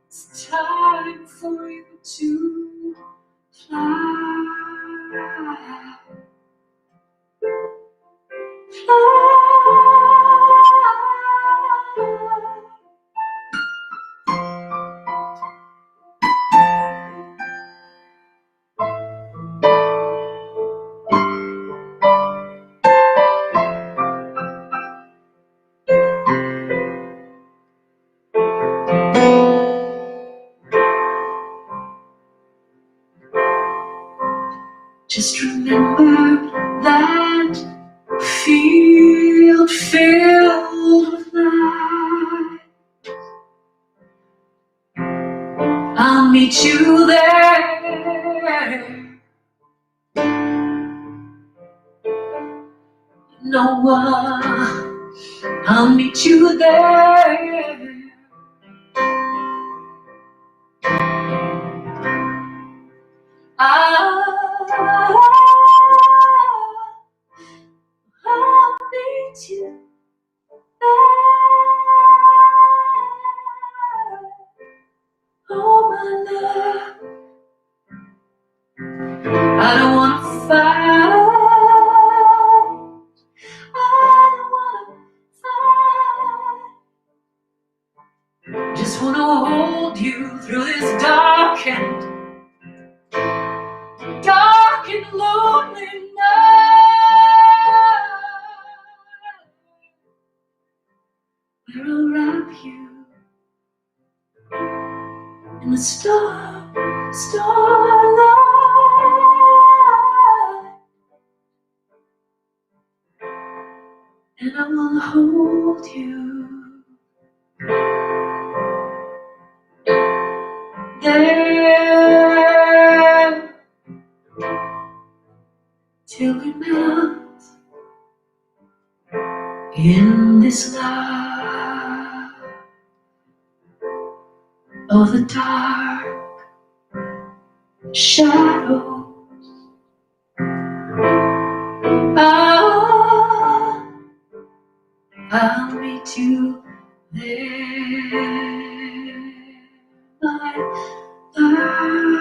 It's time for you to fly. Just remember that field filled with light. I'll meet you there. You know what? I'll meet you there. I'll meet you there. Oh, my love, I don't want to fight. I don't want to fight. Just want to hold you through this dark and lonely night. Where I'll wrap you in the starlight, and I will hold you there till we melt in this love of the dark shadows. I'll meet you there, my love.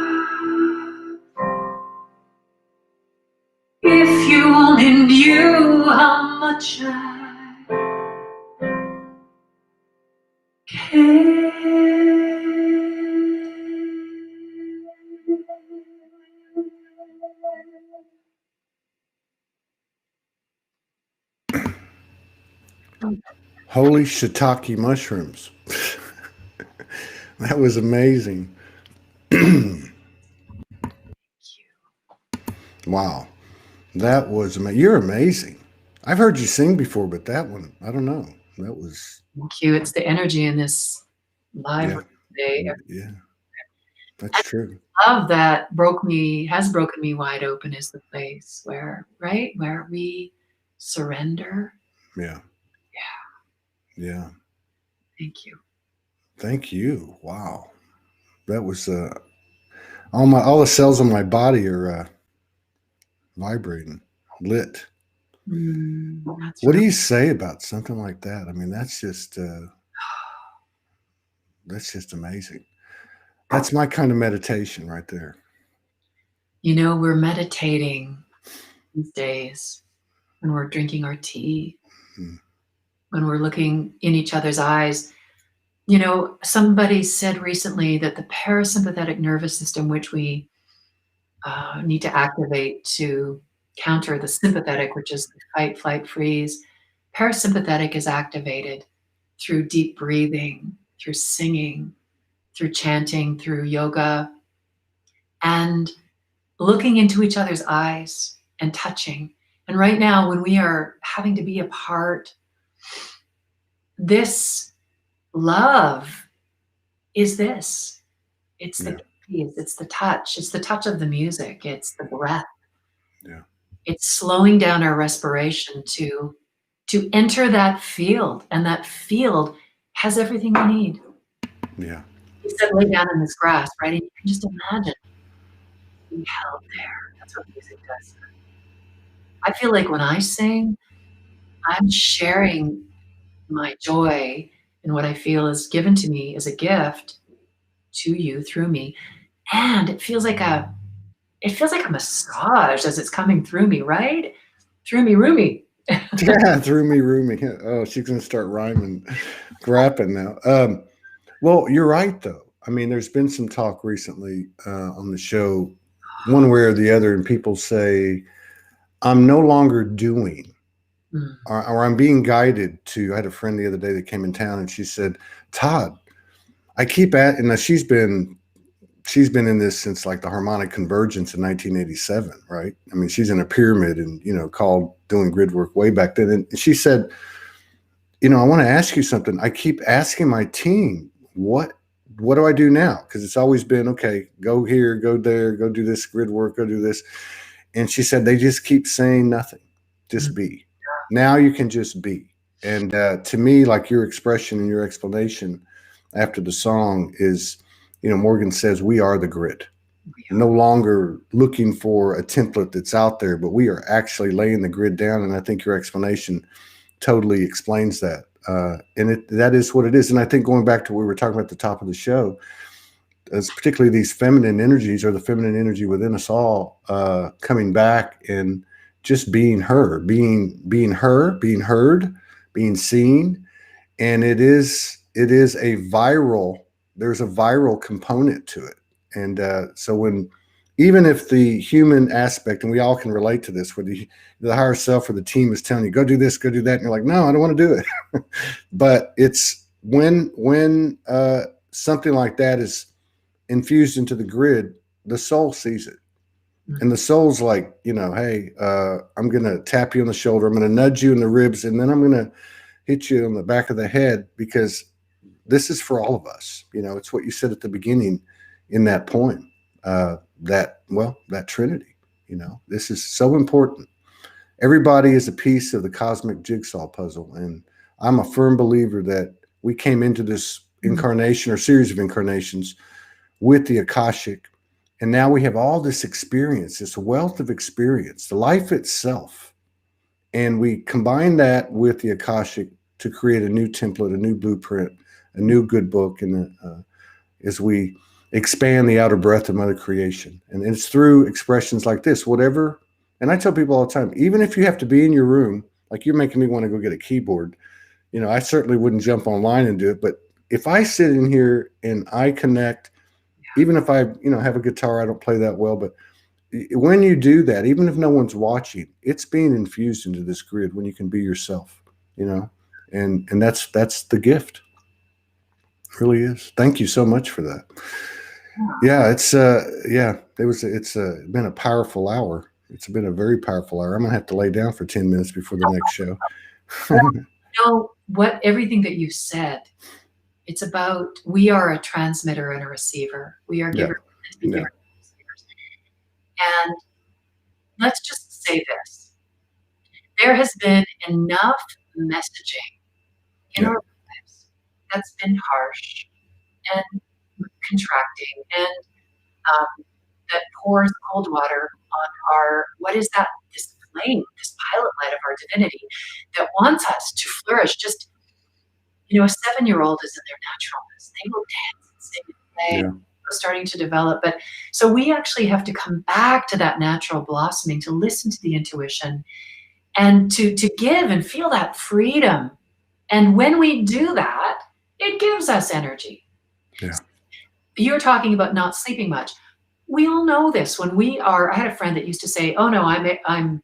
If you only knew how much I care. Holy shiitake mushrooms. That was amazing. Wow. That was amazing. You're amazing. I've heard you sing before, but that one, I don't know. That was, Thank you. It's the energy in this live yeah, room today. yeah, that's true. Love that has broken me wide open is the place where, right, where we surrender. Yeah, yeah. Thank you. Thank you. Wow. That was, all the cells in my body are vibrating, lit. That's What do really, you say about something like that? I mean, that's just amazing. That's my kind of meditation right there. we're meditating these days when we're drinking our tea, Hmm. when we're looking in each other's eyes. Somebody said recently that the parasympathetic nervous system, which we need to activate to counter the sympathetic, which is the fight, flight, freeze, parasympathetic is activated through deep breathing, through singing, through chanting, through yoga, and looking into each other's eyes and touching. And right now, when we are having to be apart, this love is this. It's the Yeah, gaze, it's the touch of the music, it's the breath. yeah, It's slowing down our respiration to enter that field, and that field has everything we need. yeah, He said, "Lay down in this grass," right? And you can just imagine being held there. That's what music does. I feel like when I sing, I'm sharing my joy and what I feel is given to me as a gift to you through me, and it feels like a massage as it's coming through me, right? Through me, Rumi. yeah. Threw me, Rumi. Oh, she's gonna start rhyming, rapping now. Well, you're right though. I mean, there's been some talk recently on the show, one way or the other, and people say I'm no longer doing, Mm, or I'm being guided to. I had a friend the other day that came in town, and she said, "Todd, I keep at," and now she's been in this since like the harmonic convergence in 1987, right? I mean, she's in a pyramid and called doing grid work way back then. And she said, I want to ask you something. I keep asking my team, what do I do now? Because it's always been okay, go here, go there, go do this grid work, go do this. And she said they just keep saying nothing, mm, just be. Now you can just be. And to me, like your expression and your explanation after the song is, Morgan says, we are the grid. No longer looking for a template that's out there, but we are actually laying the grid down. And I think your explanation totally explains that. And that is what it is. And I think going back to what we were talking about at the top of the show, as particularly these feminine energies or the feminine energy within us all coming back and just being her, being her, being heard, being seen. And it is a there's a viral component to it. And so even if the human aspect, and we all can relate to this, where the higher self or the team is telling you, go do this, go do that. And you're like, no, I don't want to do it. But it's when something like that is infused into the grid, the soul sees it. mm. And the soul's like, hey, I'm going to tap you on the shoulder. I'm going to nudge you in the ribs. And then I'm going to hit you on the back of the head, because this is for all of us. It's what you said at the beginning in that poem, that trinity. This is so important. Everybody is a piece of the cosmic jigsaw puzzle. And I'm a firm believer that we came into this incarnation or series of incarnations with the Akashic. And now we have all this experience, this wealth of experience, the life itself. And we combine that with the Akashic to create a new template, a new blueprint, a new good book. And as we expand the outer breadth of Mother Creation. And it's through expressions like this, whatever. And I tell people all the time, even if you have to be in your room, like you're making me want to go get a keyboard, I certainly wouldn't jump online and do it. But if I sit in here and I connect, even if I, have a guitar, I don't play that well, but when you do that, even if no one's watching, it's being infused into this grid when you can be yourself, and that's the gift, really is. Thank you so much for that. Yeah, it's it's been a powerful hour. It's been a very powerful hour. I'm gonna have to lay down for 10 minutes before the next show. Everything that you said, it's about, we are a transmitter and a receiver. We are givers and givers. And let's just say this. There has been enough messaging in our lives that's been harsh and contracting, and that pours cold water on our, what is that, this flame, this pilot light of our divinity that wants us to flourish. Just, a 7-year-old is in their naturalness. They will dance and sing and play. Starting to develop. But so we actually have to come back to that natural blossoming, to listen to the intuition, and to give and feel that freedom. And when we do that, it gives us energy. Yeah. You're talking about not sleeping much. We all know this. When we are, I had a friend that used to say, "Oh no, I'm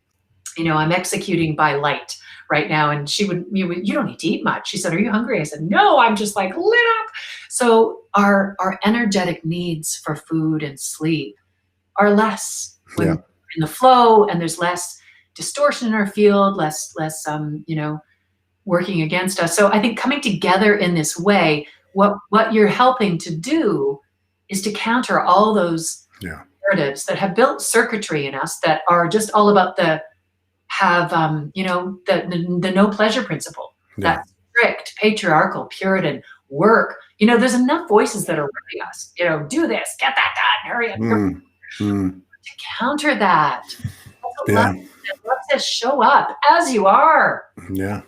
executing by light right now." And she would, "You don't need to eat much." She said, "Are you hungry?" I said, "No, I'm just like lit up." So our energetic needs for food and sleep are less when we're in the flow, and there's less distortion in our field, less working against us. So I think coming together in this way, what you're helping to do is to counter all those narratives that have built circuitry in us that are just all about the no pleasure principle, that strict patriarchal Puritan work. There's enough voices that are running us. Do this, get that done, hurry up. To counter that, let us show up as you are. Yeah,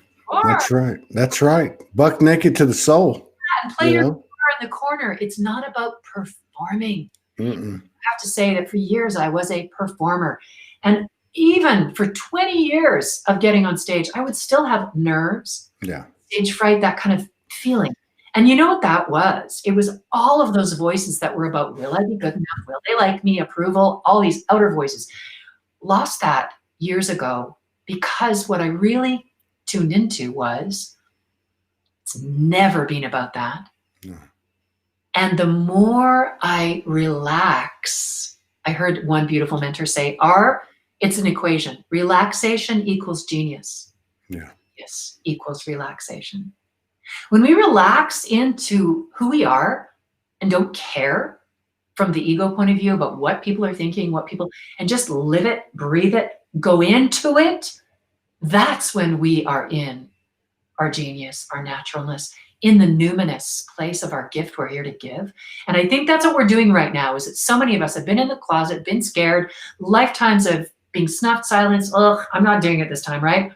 that's right. That's right. Buck naked to the soul. And play your guitar in the corner. It's not about performing. I have to say that for years I was a performer, and even for 20 years of getting on stage, I would still have nerves, stage fright, that kind of feeling. And you know what that was? It was all of those voices that were about, will I be good enough? Will they like me? Approval, all these outer voices. Lost that years ago, because what I really tuned into was, it's never been about that. No. And the more I relax, I heard one beautiful mentor say, it's an equation. Relaxation equals genius. Yes, equals relaxation. When we relax into who we are and don't care from the ego point of view about what people are thinking, and just live it, breathe it, go into it, that's when we are in our genius, our naturalness, in the numinous place of our gift we're here to give. And I think that's what we're doing right now, is that so many of us have been in the closet, been scared, lifetimes of being snuffed, silenced. Ugh, I'm not doing it this time, right?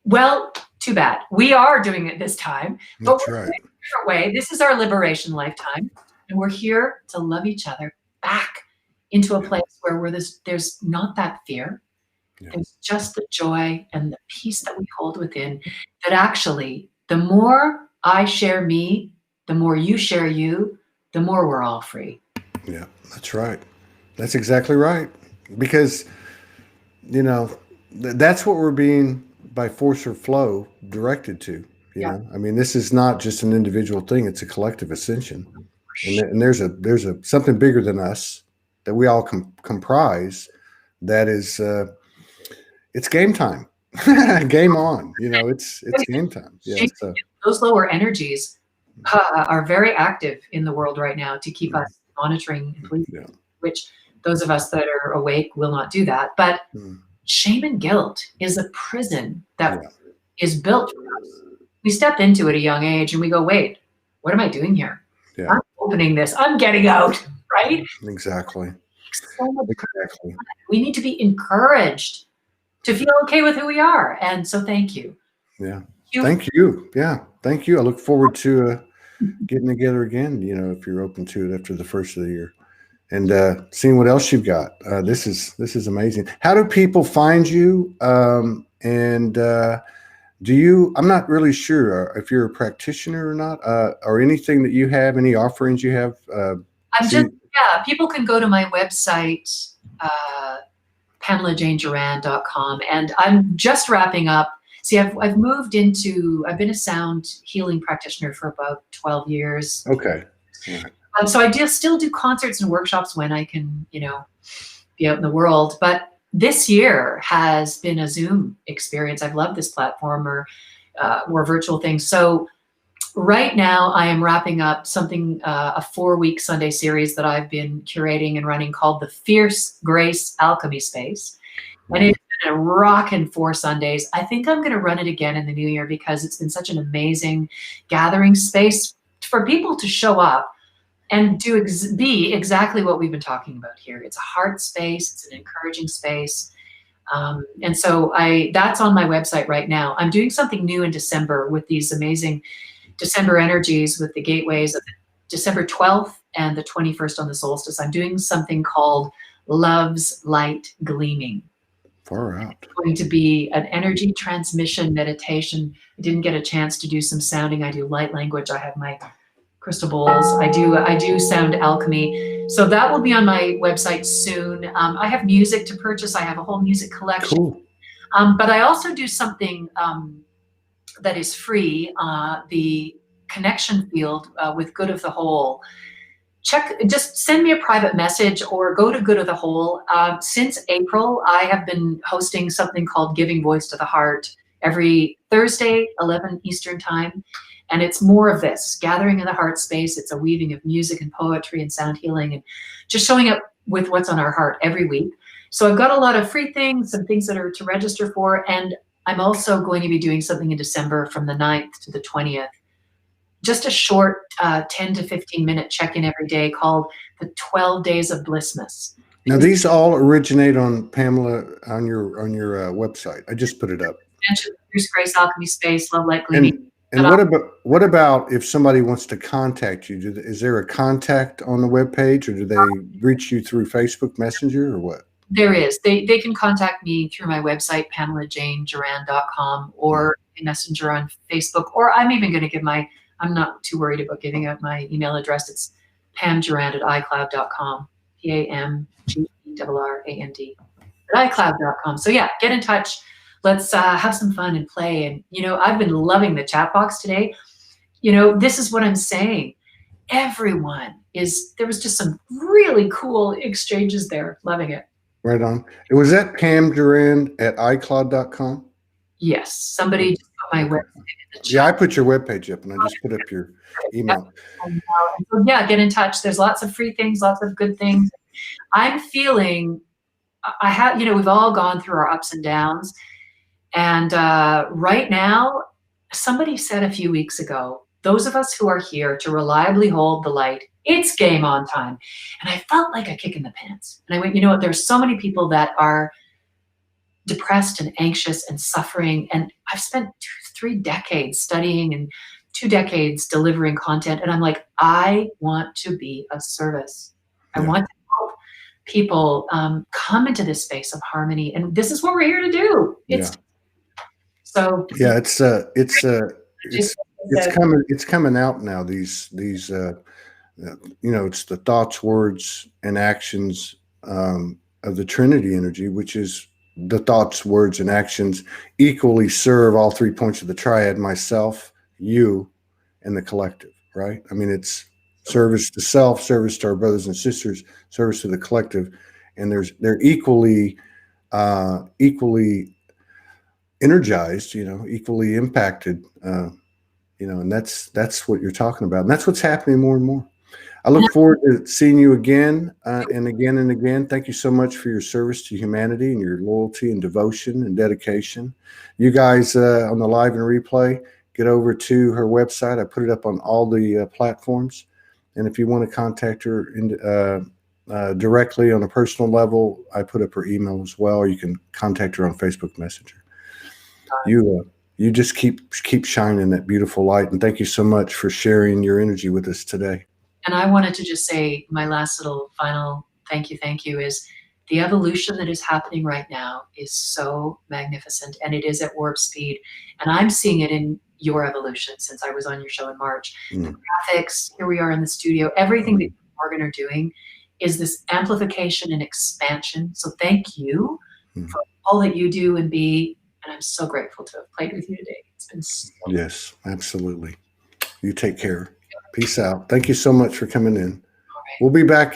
Well, too bad. We are doing it this time, but we're doing it a different way. This is our liberation lifetime, and we're here to love each other back into a place where there's not that fear. It's just the joy and the peace that we hold within, that actually, the more I share me, the more you share you, the more we're all free. Yeah, that's right. That's exactly right. Because, that's what we're being, by force or flow, directed to. You know, I mean, this is not just an individual thing; it's a collective ascension, and there's a something bigger than us that we all comprise. That is, it's game time, game on. It's game time. Yeah. So those lower energies are very active in the world right now to keep us monitoring and policing, which those of us that are awake will not do that. But shame and guilt is a prison that is built for us. We step into it at a young age and we go, wait, what am I doing here? I'm opening this. I'm getting out, right? Exactly. So much we need to be encouraged to feel okay with who we are. And so thank you. Yeah. Thank you. Yeah. Thank you. I look forward to getting together again, if you're open to it after the first of the year, and seeing what else you've got. This is amazing. How do people find you? And do you, I'm not really sure if you're a practitioner or not, or anything that you have, any offerings you have. People can go to my website, PamelaJaneGerrand.com, and I'm just wrapping up See, I've moved into, I've been a sound healing practitioner for about 12 years. Okay. All right. So I still do concerts and workshops when I can, be out in the world. But this year has been a Zoom experience. I've loved this platform or virtual things. So right now I am wrapping up something, a 4-week Sunday series that I've been curating and running called the Fierce Grace Alchemy Space. And it's been a rockin' 4 Sundays. I think I'm going to run it again in the new year because it's been such an amazing gathering space for people to show up and be exactly what we've been talking about here. It's a heart space. It's an encouraging space. And so that's on my website right now. I'm doing something new in December with these amazing December energies with the gateways of December 12th and the 21st on the solstice. I'm doing something called Love's Light Gleaming. Far out. It's going to be an energy transmission meditation. I didn't get a chance to do some sounding. I do light language. I have my crystal bowls. I do sound alchemy. So that will be on my website soon. I have music to purchase. I have a whole music collection. Cool. But I also do something that is free, the connection field with Good of the Whole. Just send me a private message or go to Good of the Whole. Since April, I have been hosting something called Giving Voice to the Heart every Thursday, 11 Eastern time. And it's more of this, gathering in the heart space. It's a weaving of music and poetry and sound healing and just showing up with what's on our heart every week. So I've got a lot of free things, some things that are to register for. And I'm also going to be doing something in December from the 9th to the 20th. Just a short 10 to 15 minute check-in every day called the 12 Days of Blissmas. Now these all originate on Pamela on your website. I just put it up. Fierce Grace Alchemy Space, Love Light Gleaming. And what about if somebody wants to contact you? Is there a contact on the webpage, or do they reach you through Facebook Messenger or what? There is. They can contact me through my website, PamelaJaneGerrand.com, or Messenger on Facebook, or I'm even going to give I'm not too worried about giving out my email address. It's pamgerrand@icloud.com, PAMGERRAND at icloud.com. So yeah, get in touch. Let's have some fun and play. And, I've been loving the chat box today. This is what I'm saying. There was just some really cool exchanges there. Loving it. Right on. Was that pamgerrand@icloud.com? Yes. Somebody just put my website in the chat. Yeah, I put your webpage up and I just put up your email. So yeah, get in touch. There's lots of free things, lots of good things. I'm feeling, we've all gone through our ups and downs. And right now, somebody said a few weeks ago, those of us who are here to reliably hold the light, it's game on time. And I felt like a kick in the pants. And I went, what? There's so many people that are depressed and anxious and suffering. And I've spent 3 decades studying and 2 decades delivering content. And I'm like, I want to be of service. I want to help people come into this space of harmony. And this is what we're here to do. So yeah, it's coming out now. These it's the thoughts, words, and actions of the Trinity energy, which is the thoughts, words, and actions equally serve all 3 points of the triad: myself, you, and the collective. Right? I mean, it's service to self, service to our brothers and sisters, service to the collective, and they're equally energized, equally impacted, and that's what you're talking about. And that's what's happening more and more. I look forward to seeing you again and again and again. Thank you so much for your service to humanity and your loyalty and devotion and dedication. You guys on the live and replay, get over to her website. I put it up on all the platforms. And if you want to contact her directly on a personal level, I put up her email as well, or you can contact her on Facebook Messenger. You just keep shining that beautiful light, and thank you so much for sharing your energy with us today. And I wanted to just say my last little final thank you is the evolution that is happening right now is so magnificent, and it is at warp speed. And I'm seeing it in your evolution since I was on your show in March. The graphics, here we are in the studio, everything that Morgan are doing is this amplification and expansion. So thank you for all that you do and be. And I'm so grateful to have played with you today. It's been so Yes, absolutely. You take care. Peace out. Thank you so much for coming in. We'll be back